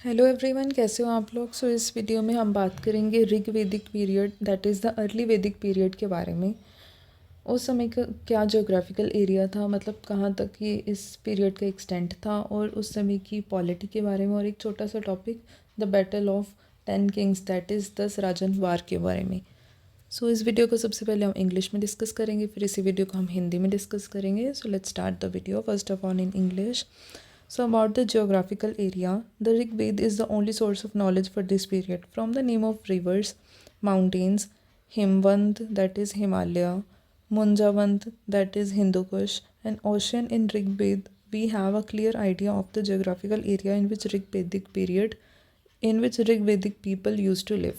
Hello everyone, कैसे हो आप लोग। इस वीडियो में हम बात करेंगे ऋग वैदिक period, that is the early वैदिक पीरियड के बारे में। उस समय का क्या जोग्राफिकल एरिया था, मतलब कहाँ तक ये इस पीरियड का एक्सटेंट था, और उस समय की पॉलिटी के बारे में, और एक छोटा सा topic the battle of 10 Kings, that is 10 राजन वार के बारे में। इस वीडियो को सबसे पहले हम इंग्लिश में डिस्कस करेंगे, फिर इसी वीडियो को हम हिंदी में डिस्कस करेंगे। Let's start the video first of all in English. About the geographical area, the Rig Veda is the only source of knowledge for this period. From the name of rivers, mountains, Himvant, that is Himalaya, Munjavant, that is Hindu Kush, and ocean in Rig Veda, we have a clear idea of the geographical area in which Rig Vedic period, in which Rig Vedic people used to live.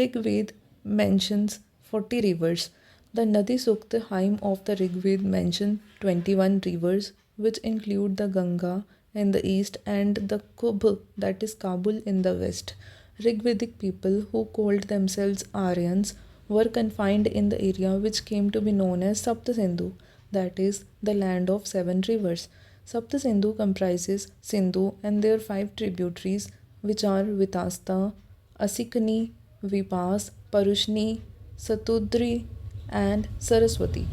Rig Veda mentions 40 rivers. The Nadi Sukta hymn of the Rig Veda mentions 21 rivers, which include the Ganga in the east and the Kubh, that is Kabul, in the west. Rig Vedic people, who called themselves Aryans, were confined in the area which came to be known as Sapta Sindhu, that is, the land of 7 rivers. Sapta Sindhu comprises Sindhu and their 5 tributaries, which are Vitasta, Asikani, Vipas, Parushni, Satudri, and Saraswati.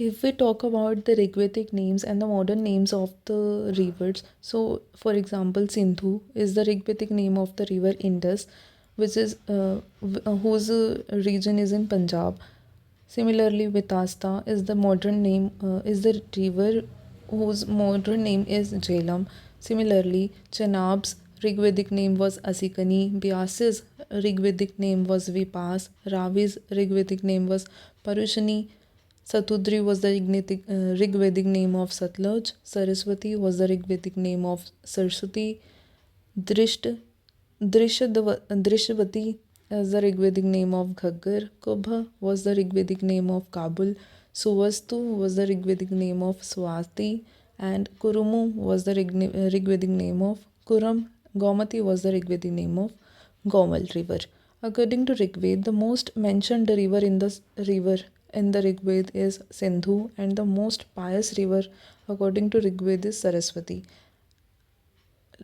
If we talk about the Rigvedic names and the modern names of the rivers, for example, Sindhu is the Rigvedic name of the river Indus, which is whose region is in Punjab. Similarly, Vitasta is the modern name is the river whose modern name is Jhelum. Similarly, Chenab's Rigvedic name was Asikani, Byas's Rigvedic name was Vipas, Ravi's Rigvedic name was Parushani, Satudri was the Rigvedic name of Satluj, Saraswati was the Rigvedic name of Saraswati, Drisht, Drishvati is the Rigvedic name of Ghaggar, Kubha was the Rigvedic name of Kabul, Suvastu was the Rigvedic name of Swati, and Kurumu was the Rigvedic name of Kuram. Gomati was the Rigvedic name of Gomal river. According to Rigved, the most mentioned river in the Rigved is Sindhu, and the most pious river according to Rigved is Saraswati.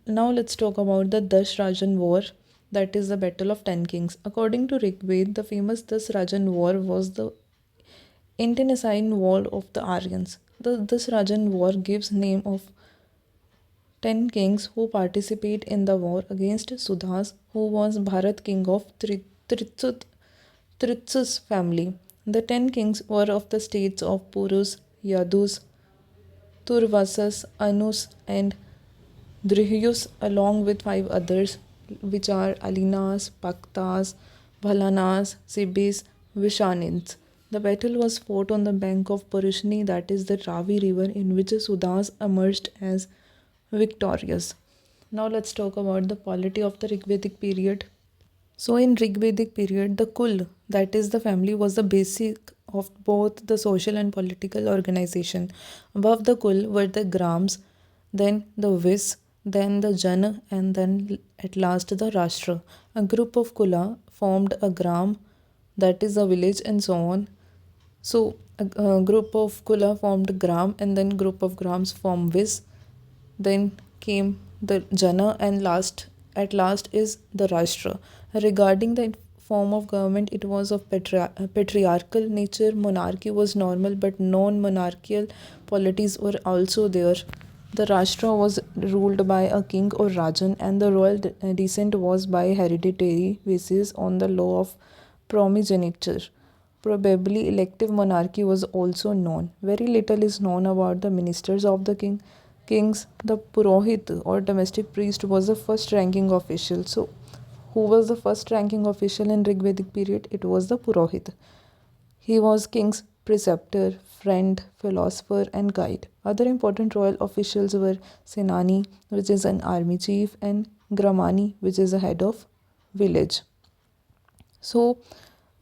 Now let's talk about the Dashrajan War, that is the Battle of 10 Kings. According to Rigved, the famous Dashrajan War was the internecine war of the Aryans. The Dashrajan War gives name of 10 kings who participate in the war against Sudhas, who was Bharat king of Tritsus family. The 10 kings were of the states of Purus, Yadus, Turvasas, Anus, and Drihyus, along with 5 others, which are Alinas, Paktas, Bhalanas, Sibis, Vishanins. The battle was fought on the bank of Parushni, that is the Ravi river, in which Sudhas emerged as victorious. Now let's talk about the polity of the Rigvedic period. In Rigvedic period, the Kul, that is the family, was the basic of both the social and political organization. Above the Kul were the Grams, then the Vis, then the Jana, and then at last the Rashtra. A group of Kula formed a Gram, that is a village, and so on. A group of Kula formed Gram, and then group of Grams formed Vis. Then came the Jana, and at last is the Rashtra. Regarding the form of government, it was of patriarchal nature. Monarchy was normal, but non-monarchical polities were also there. The Rashtra was ruled by a king or Rajan, and the royal descent was by hereditary basis on the law of primogeniture. Probably elective monarchy was also known. Very little is known about the ministers of the kings. The Purohit or domestic priest was the first ranking official. Who was the first ranking official in Rigvedic period? It was the Purohit. He was king's preceptor, friend, philosopher, and guide. Other important royal officials were Senani, which is an army chief, and Gramani, which is a head of village.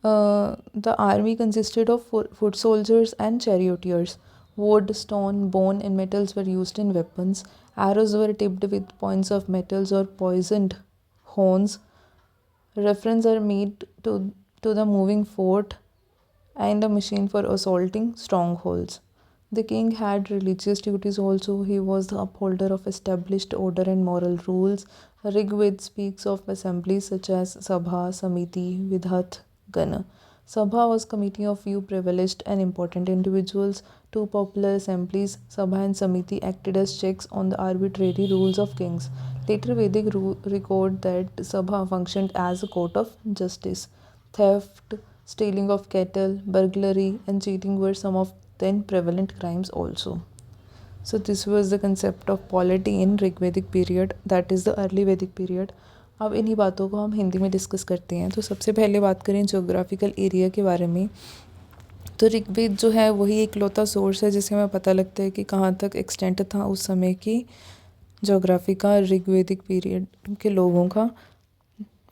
The army consisted of foot soldiers and charioteers. Wood, stone, bone, and metals were used in weapons. Arrows were tipped with points of metals or poisoned horns. Reference are made to the moving fort and a machine for assaulting strongholds. The king had religious duties also. He was the upholder of established order and moral rules. Rigved speaks of assemblies such as Sabha, Samiti, Vidhat, Gana. Sabha was committee of few privileged and important individuals. Two popular assemblies, Sabha and Samiti, acted as checks on the arbitrary rules of kings. Later Vedic record that Sabha functioned as a court of justice. Theft, stealing of cattle, burglary, and cheating were some of then prevalent crimes also. So this was the concept of polity in Rigvedic period, that is the early वैदिक period. अब इन्हीं बातों को हम हिंदी में discuss करते हैं. तो सबसे पहले बात करें जोग्राफिकल एरिया के बारे में. तो ऋग्वेद जो है वही एक लौता सोर्स है जिससे हमें पता लगता है कि कहाँ तक एक्सटेंट था उस समय की जोग्राफी का, ऋग्वेदिक पीरियड के लोगों का.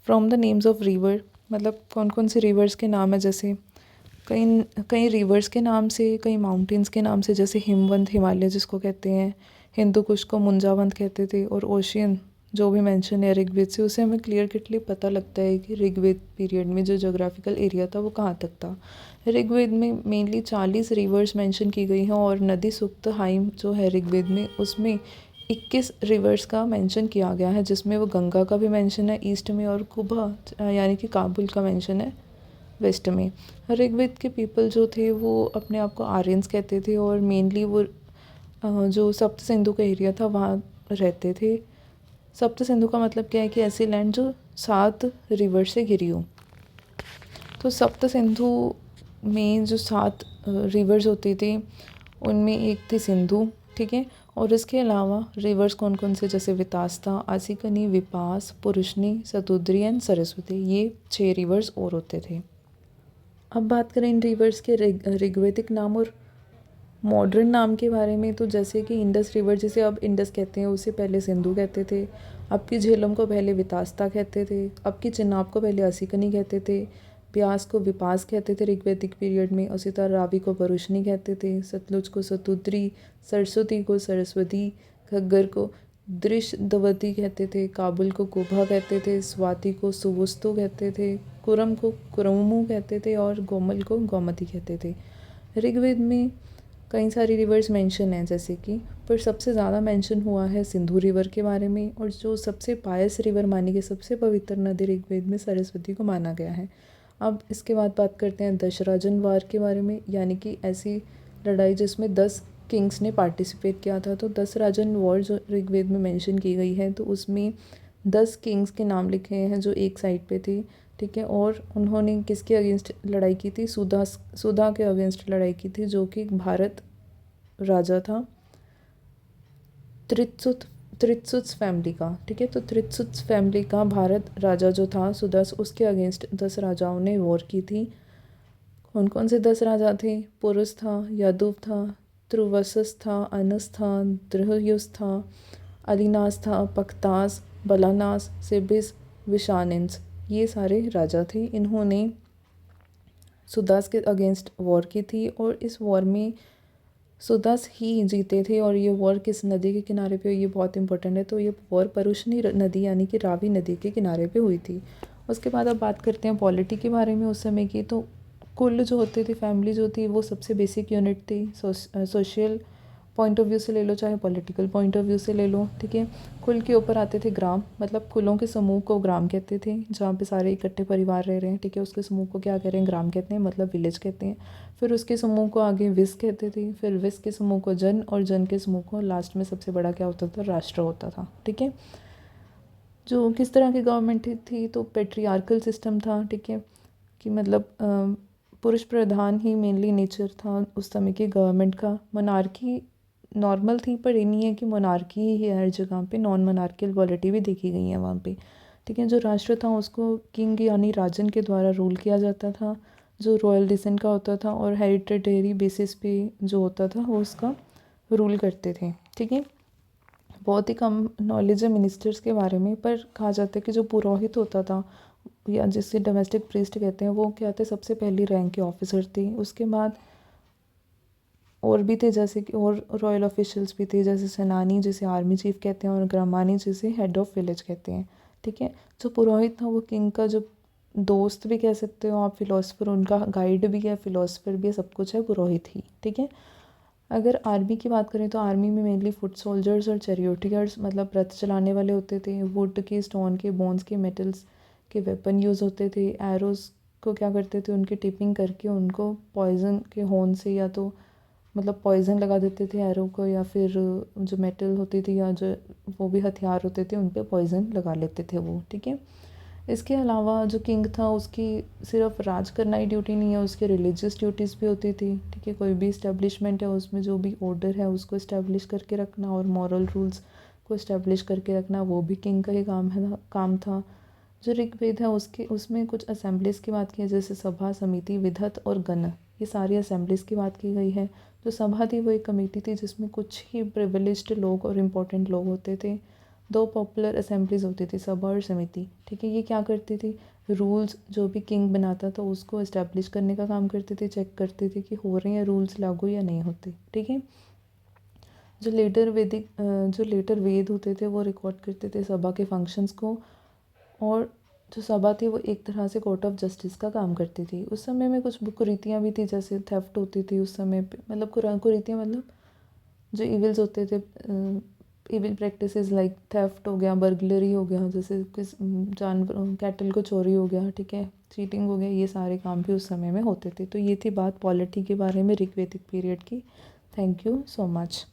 From the names of river, मतलब कौन कौन से रिवर्स के नाम है, जैसे कई कई रिवर्स के नाम से, कई माउंटेन्स के नाम से, जैसे हिमवंत, हिमालय जिसको कहते हैं, हिंदू कुश को मुंजावंत कहते थे, और ओशियन जो भी मेंशन है ऋग्वेद से, उसे हमें क्लियर कटली पता लगता है कि ऋग्वेद पीरियड में जो जोग्राफिकल एरिया था वो कहाँ तक था. ऋग्वेद में मेनली 40 रिवर्स मेंशन की गई हैं, और नदी सुक्त हाइम जो है ऋग्वेद में, उसमें 21 रिवर्स का मेंशन किया गया है, जिसमें वो गंगा का भी मेंशन है ईस्ट में, और कुबा यानी कि काबुल का मेंशन है वेस्ट में. ऋग्वेद के पीपल जो थे वो अपने आप को आर्यंस कहते थे, और मेनली वो जो सप्त सिंधु का एरिया था वहाँ रहते थे. सप्त सिंधु का मतलब क्या है कि ऐसी लैंड जो 7 रिवर से घिरी हो. तो सप्त सिंधु में जो 7 रिवर्स होती थी उनमें एक थी सिंधु, ठीक है. और इसके अलावा रिवर्स कौन कौन से, जैसे वितास्ता, आसिकनी, विपास, पुरुषनी, सतुद्री एंड सरस्वती, ये 6 रिवर्स और होते थे. अब बात करें इन रिवर्स के ऋग्वेदिक नाम और मॉडर्न नाम के बारे में. तो जैसे कि इंडस रिवर, जिसे अब इंडस कहते हैं, उसे पहले सिंधु कहते थे. अब की झेलम को पहले वितास्ता कहते थे. अब की चिनाब को पहले असिकनी कहते थे. ब्यास को विपास कहते थे ऋग्वेदिक पीरियड में. उसी तरह रावी को परुशनी कहते थे. सतलुज को सतुद्री, सरस्वती को सरस्वती, घग्गर को दृशदवती कहते थे. काबुल को कुभा कहते थे. स्वाति को सुवस्तु कहते थे. कुरम को कुरमु कहते थे, और गोमल को गोमती कहते थे. ऋग्वेद में कई सारी रिवर्स मेंशन हैं, जैसे कि पर सबसे ज़्यादा मेंशन हुआ है सिंधु रिवर के बारे में, और जो सबसे पायस रिवर मानी गई, सबसे पवित्र नदी ऋग्वेद में सरस्वती को माना गया है. अब इसके बाद बात करते हैं दशराजन वार के बारे में, यानी कि ऐसी लड़ाई जिसमें 10 किंग्स ने पार्टिसिपेट किया था. तो दशराजन वॉर जो ऋग्वेद में मेंशन की गई है, तो उसमें 10 किंग्स के नाम लिखे हैं जो एक साइड पे थे, ठीक है. और उन्होंने किसके अगेंस्ट लड़ाई की थी, सुधा के अगेंस्ट लड़ाई की थी, जो कि भारत राजा था त्रित्सुत्स फैमिली का, ठीक है. तो त्रित्सुत्स फैमिली का भारत राजा जो था सुदस, उसके अगेंस्ट 10 राजाओं ने वॉर की थी. कौन कौन से 10 राजा थे, पुरुष था, यादुव था, त्रुवसस था, अनस था, द्रहयुस था, अलीनास था, पख्तास, बलानास, सिबिस, विशानिन्स, ये सारे राजा थे. इन्होंने सुदास के अगेंस्ट वॉर की थी, और इस वॉर में सुदास ही जीते थे. और ये वॉर किस नदी के किनारे पे, ये बहुत इंपॉर्टेंट है. तो ये वॉर परुशनी नदी यानी कि रावी नदी के किनारे पे हुई थी. उसके बाद अब बात करते हैं पॉलिटी के बारे में उस समय की. तो कुल जो होते थे, फैमिली जो थी, वो सबसे बेसिक यूनिट थी. सोशल पॉइंट ऑफ व्यू से ले लो, चाहे पॉलिटिकल पॉइंट ऑफ व्यू से ले लो, ठीक है. कुल के ऊपर आते थे ग्राम, मतलब कुलों के समूह को ग्राम कहते थे, जहाँ पे सारे इकट्ठे परिवार रह रहे हैं, ठीक है. उसके समूह को क्या कह रहे हैं, ग्राम कहते हैं, मतलब विलेज कहते हैं. फिर उसके समूह को आगे विस कहते थे. फिर विस के समूह को जन, और जन के समूह को लास्ट में सबसे बड़ा क्या होता था, राष्ट्र होता था, ठीक है. जो किस तरह की गवर्नमेंट थी, तो पेट्रियार्कल सिस्टम था, ठीक है, कि मतलब पुरुष प्रधान ही मेनली नेचर था उस समय की गवर्नमेंट का. मोनार्की नॉर्मल थी, पर ये नहीं है कि मोनार्की ही है हर जगह पे, नॉन मोनार्कियल क्वालिटी भी देखी गई है वहाँ पे, ठीक है. जो राष्ट्र था उसको किंग यानी राजन के द्वारा रूल किया जाता था, जो रॉयल डिसेंट का होता था, और हेरिटेटरी बेसिस पे जो होता था वो उसका रूल करते थे, ठीक है. बहुत ही कम नॉलेज है मिनिस्टर्स के बारे में, पर कहा जाता है कि जो पुरोहित होता था, या जिसे डोमेस्टिक प्रीस्ट कहते हैं, वो क्या थे, सबसे पहली रैंक के ऑफिसर थे. उसके बाद और भी थे, जैसे कि और रॉयल ऑफिशियल्स भी थे, जैसे सेनानी जिसे आर्मी चीफ कहते हैं, और ग्रामानी जिसे हेड ऑफ विलेज कहते हैं, ठीक है. जो पुरोहित था वो किंग का जो दोस्त भी कह सकते हो आप, फिलोसफर, उनका गाइड भी है, फिलोसफर भी है, सब कुछ है पुरोहित ही, ठीक है. अगर आर्मी की बात करें तो आर्मी में मेनली फुट सोल्जर्स और चैरियोटियर्स मतलब रथ चलाने वाले होते थे। वुड के, स्टोन के, बोन्स के, मेटल्स के वेपन यूज़ होते थे। एरोज़ को क्या करते थे, उनकी टिपिंग करके उनको पॉइजन के होन से या तो मतलब पॉइजन लगा देते थे एरो को, या फिर जो मेटल होती थी या जो वो भी हथियार होते थे उन पे पॉइजन लगा लेते थे वो, ठीक है। इसके अलावा जो किंग था उसकी सिर्फ राज करना ही ड्यूटी नहीं है, उसके रिलीजियस ड्यूटीज़ भी होती थी, ठीक है। कोई भी इस्टेब्लिशमेंट है उसमें जो भी ऑर्डर है उसको इस्टेब्लिश करके रखना और मॉरल रूल्स को इस्टेब्लिश करके रखना, वो भी किंग का ही काम था। जो ऋग्वेद है उसके उसमें कुछ असेंबलीज़ की बात की है, जैसे सभा, समिति, विधत और गण, ये सारी असेंबलीज़ की बात की गई है। जो सभा थी वो एक कमेटी थी जिसमें कुछ ही प्रिविलेज्ड लोग और इम्पोर्टेंट लोग होते थे। दो पॉपुलर असेंबलीज़ होती थी, सभा और समिति, ठीक है। ये क्या करती थी, रूल्स जो भी किंग बनाता था उसको इस्टेब्लिश करने का काम करती थी, चेक करती थी कि हो रहे हैं रूल्स लागू या नहीं होते, ठीक है। जो लेटर वेद होते थे वो रिकॉर्ड करते थे सभा के फंक्शंस को, और जो सभा थी वो एक तरह से कोर्ट ऑफ जस्टिस का काम करती थी। उस समय में कुछ कुरीतियाँ भी थी, जैसे थेफ्ट होती थी उस समय पे, मतलब कुरीतियाँ मतलब जो इविल्स होते थे, इविल प्रैक्टिसेस लाइक थेफ्ट हो गया, बर्गलरी हो गया, जैसे किस जानवर कैटल को चोरी हो गया, ठीक है, चीटिंग हो गया, ये सारे काम भी उस समय में होते थे। तो ये थी बात पॉलिटी के बारे में ऋग्वैदिक पीरियड की। Thank you so much.